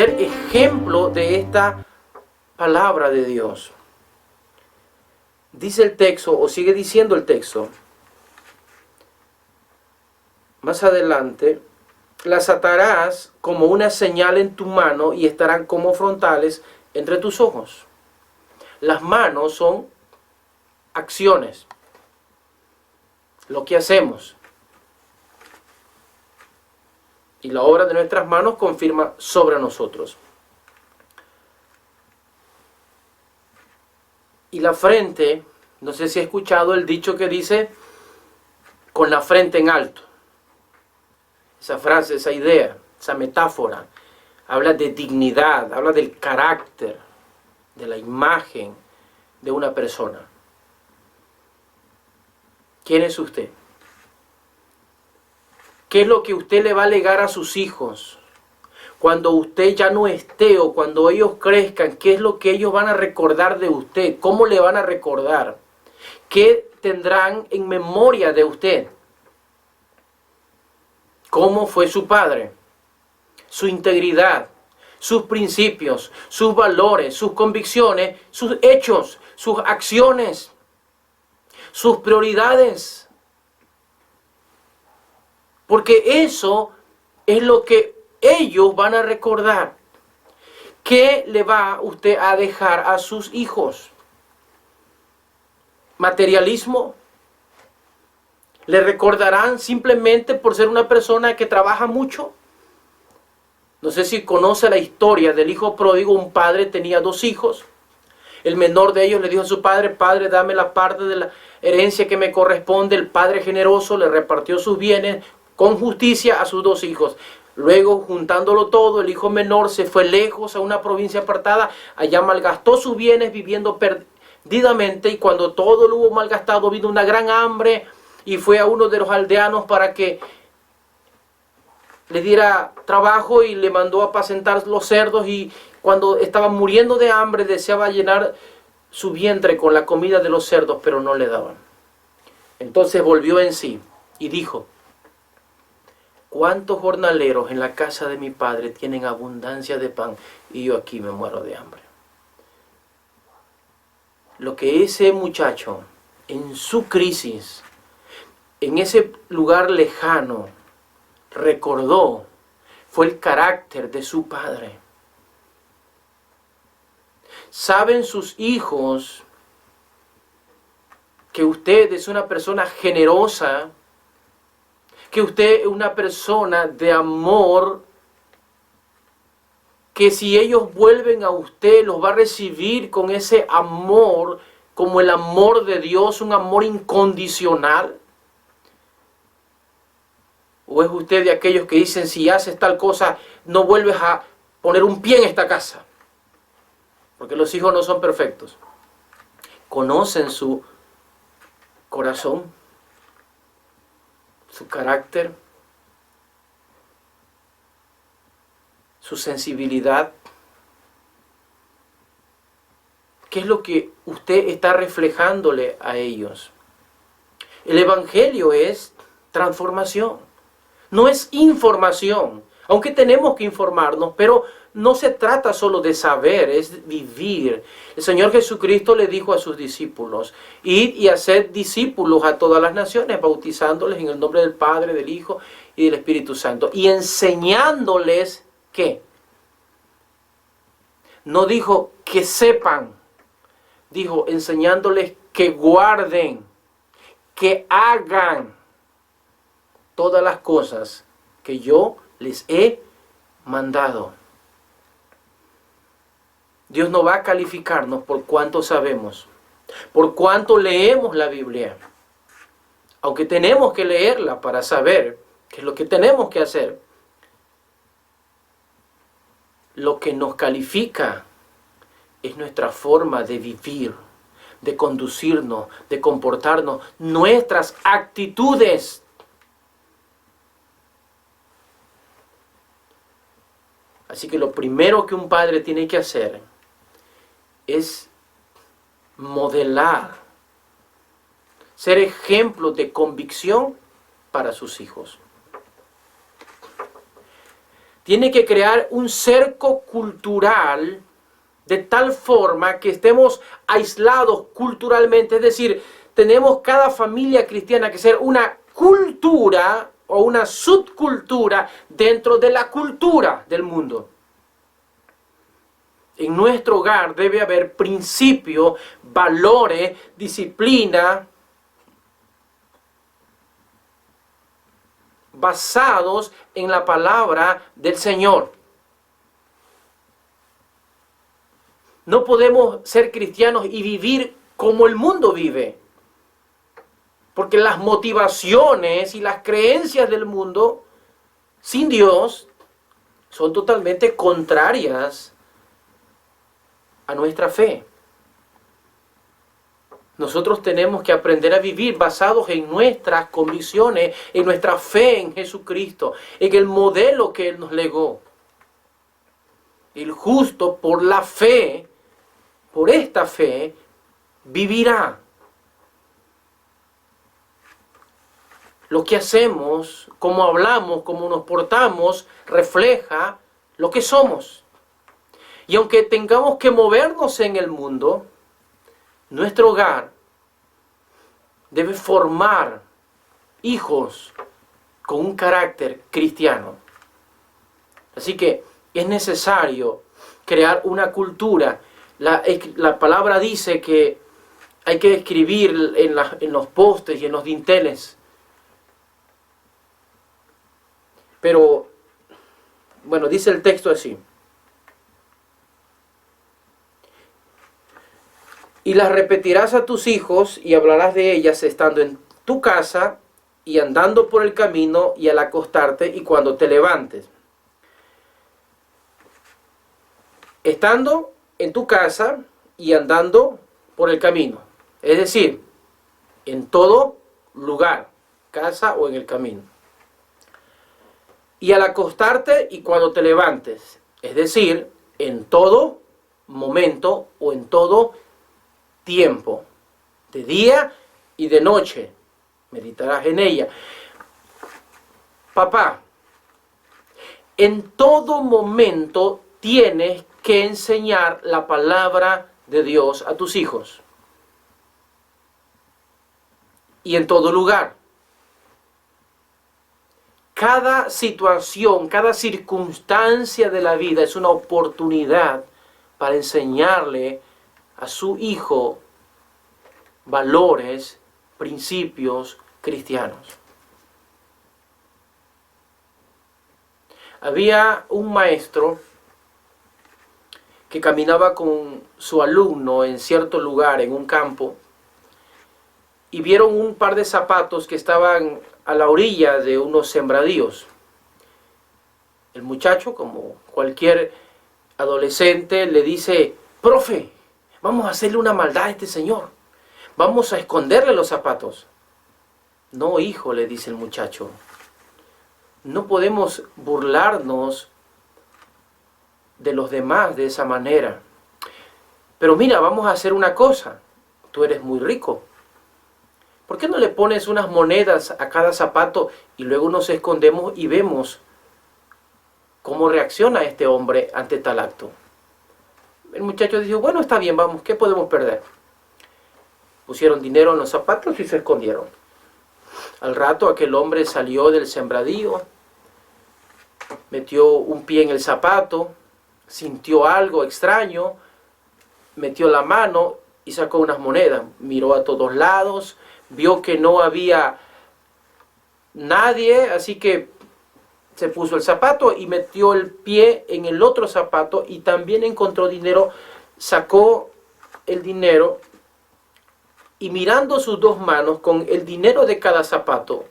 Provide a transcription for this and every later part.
ser ejemplo de esta palabra de Dios. Dice el texto, o sigue diciendo el texto, más adelante, las atarás como una señal en tu mano y estarán como frontales entre tus ojos. Las manos son acciones, lo que hacemos. Y la obra de nuestras manos confirma sobre nosotros. Y la frente, no sé si he escuchado el dicho que dice, con la frente en alto. Esa frase, esa idea, esa metáfora, habla de dignidad, habla del carácter, de la imagen de una persona. ¿Quién es usted? ¿Qué es lo que usted le va a legar a sus hijos? Cuando usted ya no esté o cuando ellos crezcan, ¿qué es lo que ellos van a recordar de usted? ¿Cómo le van a recordar? ¿Qué tendrán en memoria de usted? ¿Cómo fue su padre? Su integridad, sus principios, sus valores, sus convicciones, sus hechos, sus acciones, sus prioridades. Porque eso es lo que ellos van a recordar. ¿Qué le va usted a dejar a sus hijos? ¿Materialismo? ¿Le recordarán simplemente por ser una persona que trabaja mucho? No sé si conoce la historia del hijo pródigo. Un padre tenía 2 hijos. El menor de ellos le dijo a su padre: Padre, dame la parte de la herencia que me corresponde. El padre generoso le repartió sus bienes con justicia a sus 2 hijos. Luego, juntándolo todo, el hijo menor se fue lejos a una provincia apartada. Allá malgastó sus bienes viviendo perdidamente, y cuando todo lo hubo malgastado, vino una gran hambre y fue a uno de los aldeanos para que le diera trabajo y le mandó a apacentar los cerdos, y cuando estaba muriendo de hambre deseaba llenar su vientre con la comida de los cerdos, pero no le daban. Entonces volvió en sí y dijo: ¿cuántos jornaleros en la casa de mi padre tienen abundancia de pan y yo aquí me muero de hambre? Lo que ese muchacho en su crisis, en ese lugar lejano, recordó fue el carácter de su padre. ¿Saben sus hijos que usted es una persona generosa? Que usted es una persona de amor, que si ellos vuelven a usted, los va a recibir con ese amor, como el amor de Dios, un amor incondicional? ¿O es usted de aquellos que dicen: si haces tal cosa, no vuelves a poner un pie en esta casa? Porque los hijos no son perfectos. Conocen su corazón, su carácter, su sensibilidad. ¿Qué es lo que usted está reflejándole a ellos? El Evangelio es transformación, no es información. Aunque tenemos que informarnos, pero no se trata solo de saber, es vivir. El Señor Jesucristo le dijo a sus discípulos: id y haced discípulos a todas las naciones, bautizándoles en el nombre del Padre, del Hijo y del Espíritu Santo, y enseñándoles ¿qué? No dijo que sepan, dijo enseñándoles que guarden, que hagan todas las cosas que yo les he mandado. Dios no va a calificarnos por cuánto sabemos, por cuánto leemos la Biblia. Aunque tenemos que leerla para saber qué es lo que tenemos que hacer. Lo que nos califica es nuestra forma de vivir, de conducirnos, de comportarnos, nuestras actitudes. Así que lo primero que un padre tiene que hacer es modelar, ser ejemplo de convicción para sus hijos. tiene que crear un cerco cultural de tal forma que estemos aislados culturalmente. Es decir, tenemos cada familia cristiana que ser una cultura o una subcultura dentro de la cultura del mundo. En nuestro hogar debe haber principios, valores, disciplina, basados en la palabra del Señor. No podemos ser cristianos y vivir como el mundo vive. Porque las motivaciones y las creencias del mundo sin Dios son totalmente contrarias a nuestra fe. Nosotros tenemos que aprender a vivir basados en nuestras convicciones, en nuestra fe en Jesucristo, en el modelo que Él nos legó. El justo por la fe, por esta fe, vivirá. Lo que hacemos, cómo hablamos, cómo nos portamos, refleja lo que somos. Y aunque tengamos que movernos en el mundo, nuestro hogar debe formar hijos con un carácter cristiano. Así que es necesario crear una cultura. La palabra dice que hay que escribir en los postes y en los dinteles. Pero, bueno, dice el texto así. Y las repetirás a tus hijos y hablarás de ellas estando en tu casa y andando por el camino y al acostarte y cuando te levantes. Estando en tu casa y andando por el camino. Es decir, en todo lugar, casa o en el camino. Y al acostarte y cuando te levantes. Es decir, en todo momento o en todo tiempo, de día y de noche, meditarás en ella. Papá, en todo momento tienes que enseñar la palabra de Dios a tus hijos. Y en todo lugar. Cada situación, cada circunstancia de la vida es una oportunidad para enseñarle a su hijo valores, principios cristianos. Había un maestro que caminaba con su alumno en cierto lugar, en un campo, y vieron un par de zapatos que estaban a la orilla de unos sembradíos. El muchacho, como cualquier adolescente, le dice: profe, vamos a hacerle una maldad a este señor. Vamos a esconderle los zapatos. No, hijo, le dice el muchacho. No podemos burlarnos de los demás de esa manera. Pero mira, vamos a hacer una cosa. Tú eres muy rico. ¿Por qué no le pones unas monedas a cada zapato y luego nos escondemos y vemos cómo reacciona este hombre ante tal acto? El muchacho dijo: bueno, está bien, vamos, ¿qué podemos perder? Pusieron dinero en los zapatos y se escondieron. Al rato aquel hombre salió del sembradío, metió un pie en el zapato, sintió algo extraño, metió la mano y sacó unas monedas. Miró a todos lados, vio que no había nadie, así que se puso el zapato y metió el pie en el otro zapato y también encontró dinero. Sacó el dinero y mirando sus dos manos con el dinero de cada zapato,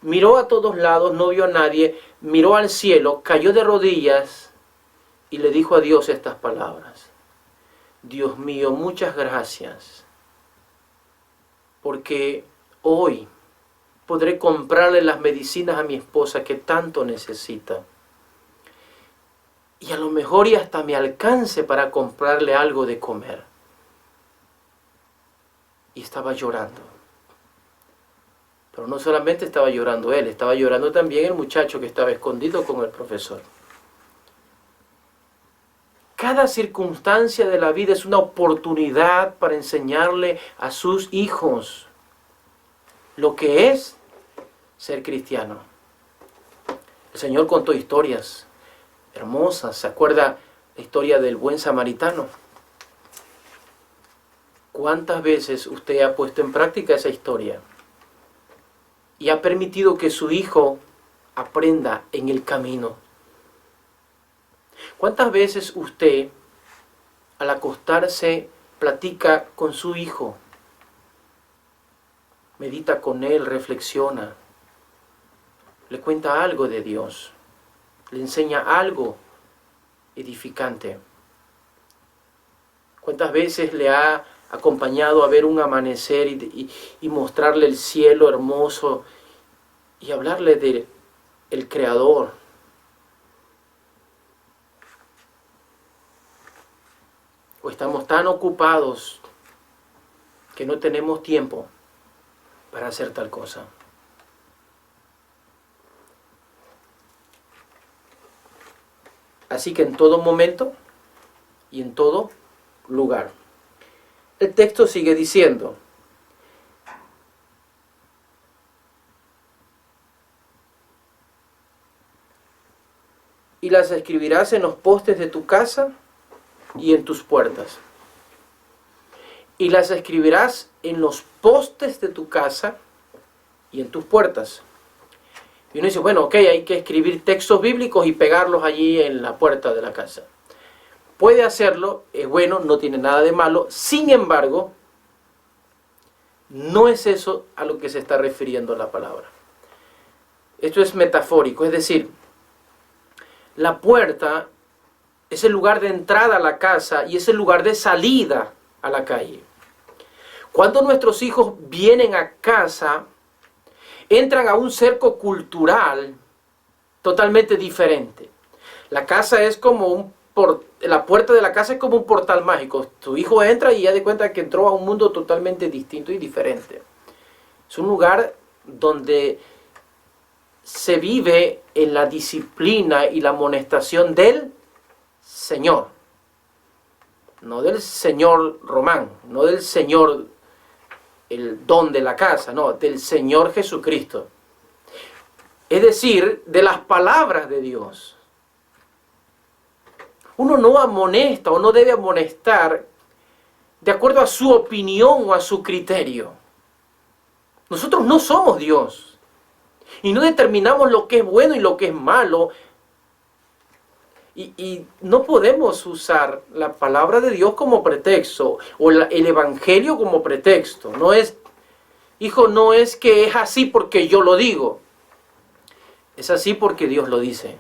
miró a todos lados, no vio a nadie, miró al cielo, cayó de rodillas y le dijo a Dios estas palabras: Dios mío, muchas gracias, porque hoy podré comprarle las medicinas a mi esposa que tanto necesita. Y a lo mejor y hasta me alcance para comprarle algo de comer. Y estaba llorando. Pero no solamente estaba llorando él, estaba llorando también el muchacho que estaba escondido con el profesor. Cada circunstancia de la vida es una oportunidad para enseñarle a sus hijos lo que es ser cristiano. El Señor contó historias hermosas. ¿Se acuerda la historia del buen samaritano? ¿Cuántas veces usted ha puesto en práctica esa historia y ha permitido que su hijo aprenda en el camino? ¿Cuántas veces usted, al acostarse, platica con su hijo? Medita con él, reflexiona, le cuenta algo de Dios, le enseña algo edificante. ¿Cuántas veces le ha acompañado a ver un amanecer y mostrarle el cielo hermoso y hablarle del Creador? ¿O estamos tan ocupados que no tenemos tiempo para hacer tal cosa? Así que en todo momento y en todo lugar. El texto sigue diciendo: y las escribirás en los postes de tu casa y en tus puertas. Y las escribirás en los postes de tu casa y en tus puertas. Y uno dice, bueno, ok, hay que escribir textos bíblicos y pegarlos allí en la puerta de la casa. Puede hacerlo, es bueno, no tiene nada de malo. Sin embargo, no es eso a lo que se está refiriendo la palabra. Esto es metafórico, es decir, la puerta es el lugar de entrada a la casa y es el lugar de salida a la calle. Cuando nuestros hijos vienen a casa, entran a un cerco cultural totalmente diferente. La casa es como la puerta de la casa es como un portal mágico. Tu hijo entra y ya de cuenta que entró a un mundo totalmente distinto y diferente. Es un lugar donde se vive en la disciplina y la amonestación del Señor. No del señor Román, no del señor, el don de la casa, no, del Señor Jesucristo. Es decir, de las palabras de Dios. Uno no amonesta o no debe amonestar de acuerdo a su opinión o a su criterio. Nosotros no somos Dios. Y no determinamos lo que es bueno y lo que es malo. Y no podemos usar la palabra de Dios como pretexto o el Evangelio como pretexto. No es, hijo, no es que es así porque yo lo digo. Es así porque Dios lo dice.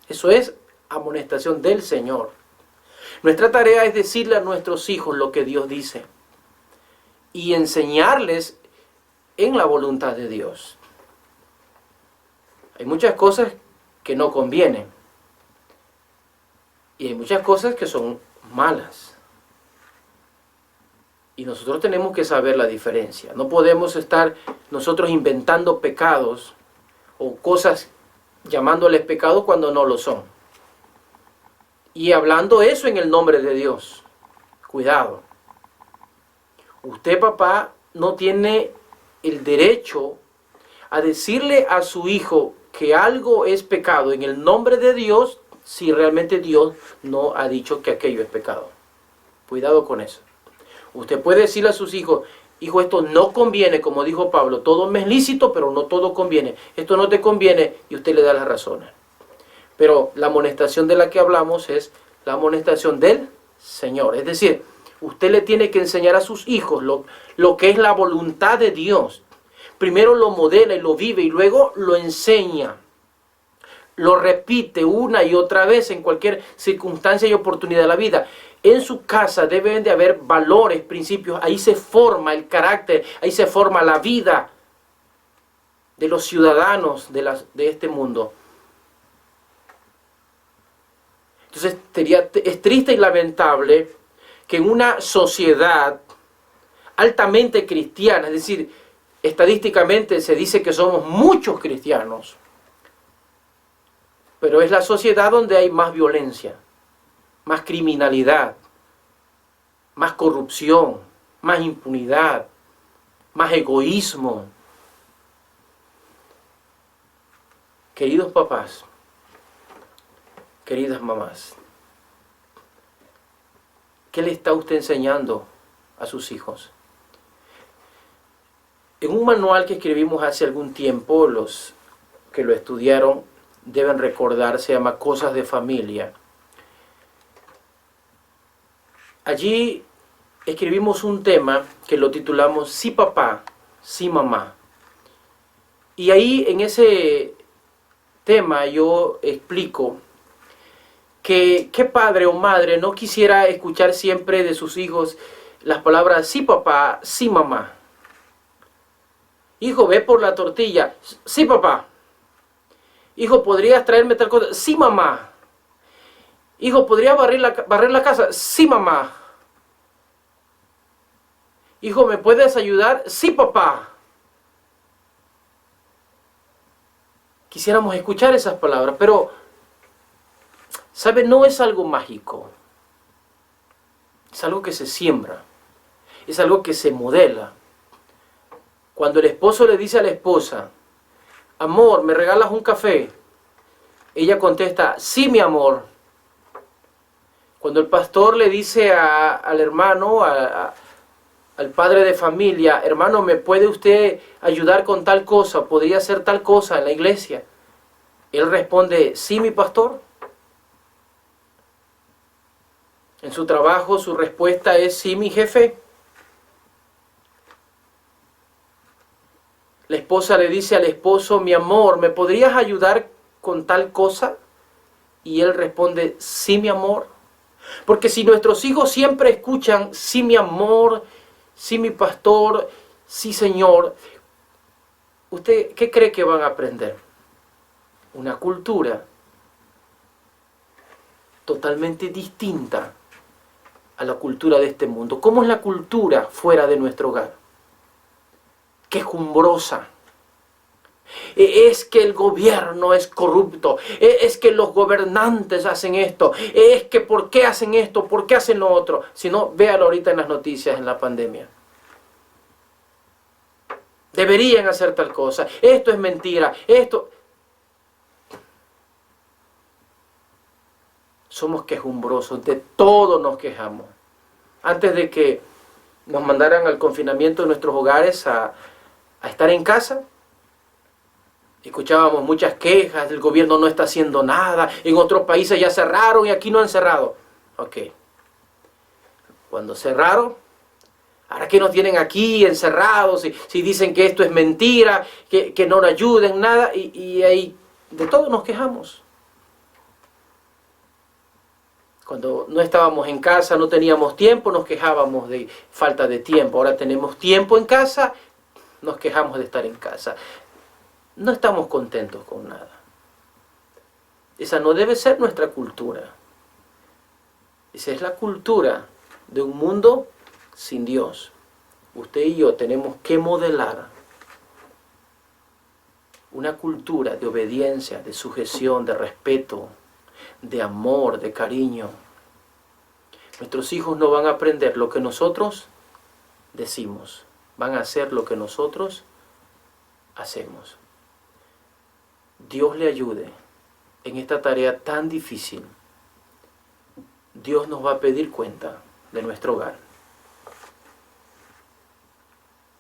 Eso es amonestación del Señor. Nuestra tarea es decirle a nuestros hijos lo que Dios dice y enseñarles en la voluntad de Dios. Hay muchas cosas que no convienen. Y hay muchas cosas que son malas. Y nosotros tenemos que saber la diferencia. No podemos estar nosotros inventando pecados o cosas llamándoles pecados cuando no lo son. Y hablando eso en el nombre de Dios. Cuidado. Usted, papá, no tiene el derecho a decirle a su hijo que algo es pecado en el nombre de Dios si realmente Dios no ha dicho que aquello es pecado. Cuidado con eso. Usted puede decirle a sus hijos, hijo, esto no conviene, como dijo Pablo, todo me es lícito, pero no todo conviene. Esto no te conviene y usted le da las razones. Pero la amonestación de la que hablamos es la amonestación del Señor. Es decir, usted le tiene que enseñar a sus hijos lo que es la voluntad de Dios. Primero lo modela y lo vive y luego lo enseña. Lo repite una y otra vez en cualquier circunstancia y oportunidad de la vida. En su casa deben de haber valores, principios. Ahí se forma el carácter, ahí se forma la vida de los ciudadanos de este mundo. Entonces es triste y lamentable que en una sociedad altamente cristiana, es decir, estadísticamente se dice que somos muchos cristianos, pero es la sociedad donde hay más violencia, más criminalidad, más corrupción, más impunidad, más egoísmo. Queridos papás, queridas mamás, ¿qué le está usted enseñando a sus hijos? En un manual que escribimos hace algún tiempo, los que lo estudiaron deben recordar, se llama Cosas de Familia. Allí escribimos un tema que lo titulamos Sí papá, sí mamá. Y ahí en ese tema yo explico que qué padre o madre no quisiera escuchar siempre de sus hijos las palabras sí papá, sí mamá. Hijo, ve por la tortilla. Sí papá. Hijo, ¿podrías traerme tal cosa? Sí mamá. Hijo, ¿podría barrer la casa? Sí mamá. Hijo, ¿me puedes ayudar? Sí papá. Quisiéramos escuchar esas palabras, pero, ¿sabe? No es algo mágico. Es algo que se siembra. Es algo que se modela. Cuando el esposo le dice a la esposa, amor, ¿me regalas un café? Ella contesta, sí, mi amor. Cuando el pastor le dice al hermano, al padre de familia, hermano, ¿me puede usted ayudar con tal cosa? ¿Podría hacer tal cosa en la iglesia? Él responde, sí, mi pastor. En su trabajo su respuesta es, sí, mi jefe. La esposa le dice al esposo, mi amor, ¿me podrías ayudar con tal cosa? Y él responde, sí, mi amor. Porque si nuestros hijos siempre escuchan, sí, mi amor, sí, mi pastor, sí, Señor, ¿usted qué cree que van a aprender? Una cultura totalmente distinta a la cultura de este mundo. ¿Cómo es la cultura fuera de nuestro hogar? Quejumbrosa. Es que el gobierno es corrupto, es que los gobernantes hacen esto, es que ¿por qué hacen esto? ¿Por qué hacen lo otro? Si no, véalo ahorita en las noticias en la pandemia. Deberían hacer tal cosa, esto es mentira, esto... Somos quejumbrosos, de todo nos quejamos. Antes de que nos mandaran al confinamiento de nuestros hogares a estar en casa, escuchábamos muchas quejas, el gobierno no está haciendo nada, en otros países ya cerraron y aquí no han cerrado. Ok. Cuando cerraron, ahora que nos tienen aquí encerrados, si dicen que esto es mentira, que no nos ayuden, nada, y ahí de todo nos quejamos. Cuando no estábamos en casa, no teníamos tiempo, nos quejábamos de falta de tiempo. Ahora tenemos tiempo en casa, nos quejamos de estar en casa. No estamos contentos con nada. Esa no debe ser nuestra cultura. Esa es la cultura de un mundo sin Dios. Usted y yo tenemos que modelar una cultura de obediencia, de sujeción, de respeto, de amor, de cariño. Nuestros hijos no van a aprender lo que nosotros decimos, van a hacer lo que nosotros hacemos. Dios le ayude en esta tarea tan difícil. Dios nos va a pedir cuenta de nuestro hogar.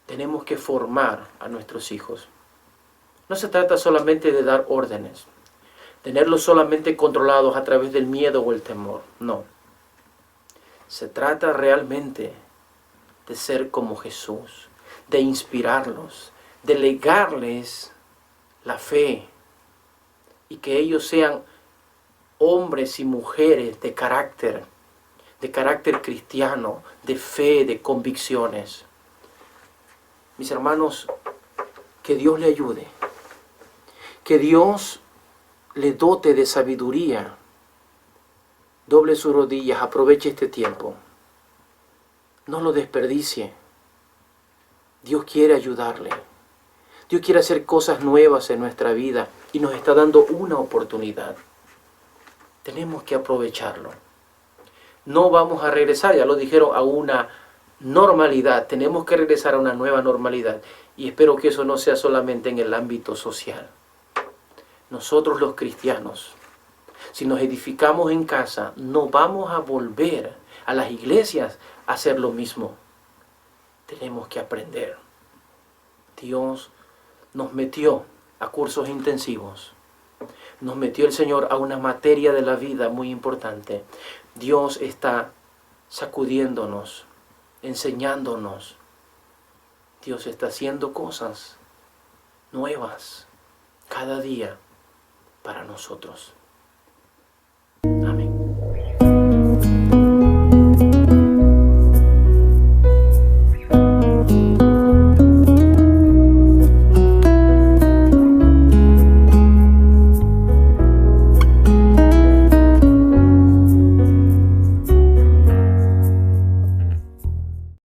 Tenemos que formar a nuestros hijos. No se trata solamente de dar órdenes, tenerlos solamente controlados a través del miedo o el temor. No. Se trata realmente de ser como Jesús, de inspirarlos, de legarles la fe y que ellos sean hombres y mujeres de carácter cristiano, de fe, de convicciones. Mis hermanos, que Dios le ayude, que Dios le dote de sabiduría. Doble sus rodillas, aproveche este tiempo. No lo desperdicie. Dios quiere ayudarle. Dios quiere hacer cosas nuevas en nuestra vida y nos está dando una oportunidad. Tenemos que aprovecharlo. no vamos a regresar, ya lo dijeron, a una normalidad. Tenemos que regresar a una nueva normalidad. Y espero que eso no sea solamente en el ámbito social. Nosotros los cristianos, si nos edificamos en casa, no vamos a volver a las iglesias a hacer lo mismo. Tenemos que aprender. Dios nos metió a cursos intensivos. Nos metió el Señor a una materia de la vida muy importante. Dios está sacudiéndonos, enseñándonos. Dios está haciendo cosas nuevas cada día para nosotros. Amén.